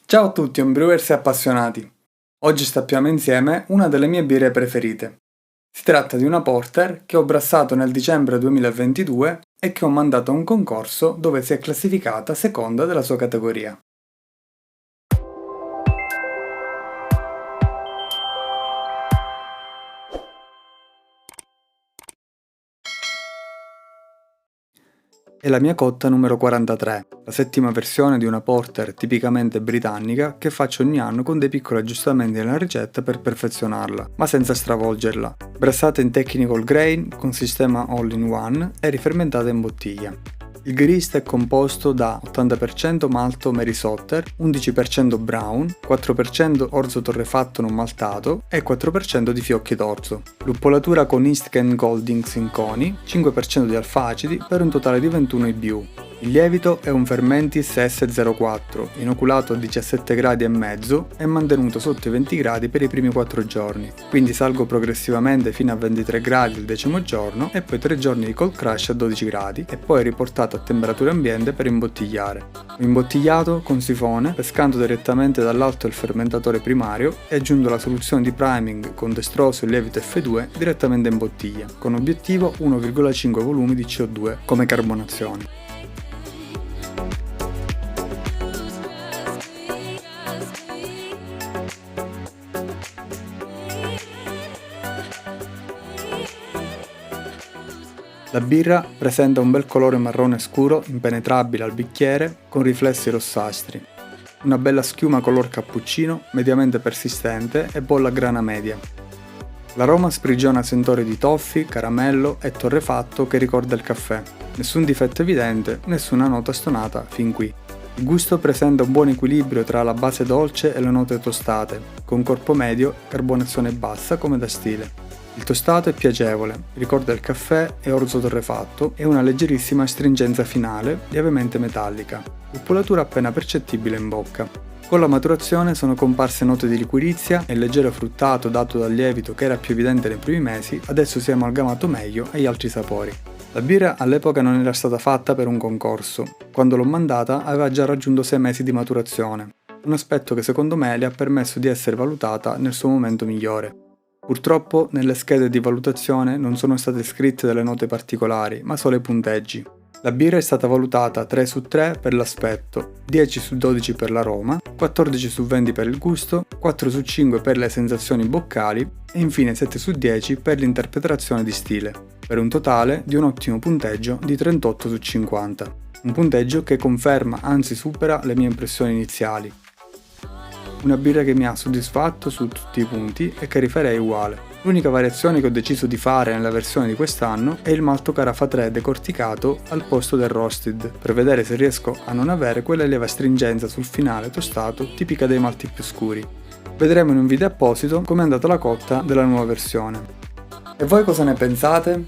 Ciao a tutti homebrewers e appassionati! Oggi stappiamo insieme una delle mie birre preferite. Si tratta di una Porter che ho brassato nel dicembre 2022 e che ho mandato a un concorso dove si è classificata seconda della sua categoria. È la mia cotta numero 43, la settima versione di una Porter tipicamente britannica che faccio ogni anno con dei piccoli aggiustamenti nella ricetta per perfezionarla, ma senza stravolgerla. Brassata in technical grain con sistema all-in-one e rifermentata in bottiglia. Il grist è composto da 80% malto Mary's Otter, 11% brown, 4% orzo torrefatto non maltato e 4% di fiocchi d'orzo. Luppolatura con East Kent Goldings in coni, 5% di alfacidi per un totale di 21 IBU. Il lievito è un Fermentis S04, inoculato a 17 gradi e mezzo e mantenuto sotto i 20 gradi per i primi 4 giorni, quindi salgo progressivamente fino a 23 gradi il 10° giorno e poi 3 giorni di cold crush a 12 gradi e poi riportato a temperatura ambiente per imbottigliare. Ho imbottigliato con sifone, pescando direttamente dall'alto il fermentatore primario e aggiungo la soluzione di priming con destrosio e lievito F2 direttamente in bottiglia, con obiettivo 1,5 volumi di CO2 come carbonazione. La birra presenta un bel colore marrone scuro impenetrabile al bicchiere con riflessi rossastri, una bella schiuma color cappuccino mediamente persistente e bolla a grana media. L'aroma sprigiona sentori di toffee, caramello e torrefatto che ricorda il caffè, nessun difetto evidente, nessuna nota stonata fin qui. Il gusto presenta un buon equilibrio tra la base dolce e le note tostate, con corpo medio e carbonazione bassa come da stile. Il tostato è piacevole, ricorda il caffè e orzo torrefatto e una leggerissima astringenza finale, lievemente metallica, luppolatura appena percettibile in bocca. Con la maturazione sono comparse note di liquirizia e il leggero fruttato dato dal lievito che era più evidente nei primi mesi, adesso si è amalgamato meglio agli altri sapori. La birra all'epoca non era stata fatta per un concorso, quando l'ho mandata aveva già raggiunto 6 mesi di maturazione, un aspetto che secondo me le ha permesso di essere valutata nel suo momento migliore. Purtroppo nelle schede di valutazione non sono state scritte delle note particolari, ma solo i punteggi. La birra è stata valutata 3 su 3 per l'aspetto, 10 su 12 per l'aroma, 14 su 20 per il gusto, 4 su 5 per le sensazioni boccali e infine 7 su 10 per l'interpretazione di stile, per un totale di un ottimo punteggio di 38 su 50. Un punteggio che conferma, anzi supera, le mie impressioni iniziali. Una birra che mi ha soddisfatto su tutti i punti e che rifarei uguale. L'unica variazione che ho deciso di fare nella versione di quest'anno è il malto Carafa 3 decorticato al posto del roasted, per vedere se riesco a non avere quella lieve astringenza sul finale tostato tipica dei malti più scuri. Vedremo in un video apposito come è andata la cotta della nuova versione. E voi cosa ne pensate?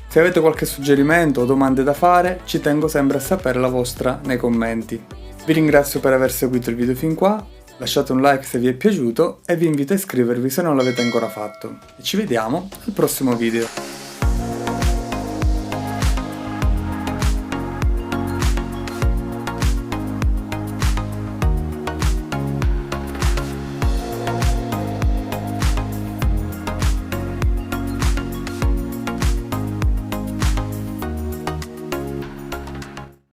Se avete qualche suggerimento o domande da fare, ci tengo sempre a sapere la vostra nei commenti. Vi ringrazio per aver seguito il video fin qua. Lasciate un like se vi è piaciuto e vi invito a iscrivervi se non l'avete ancora fatto. E ci vediamo al prossimo video.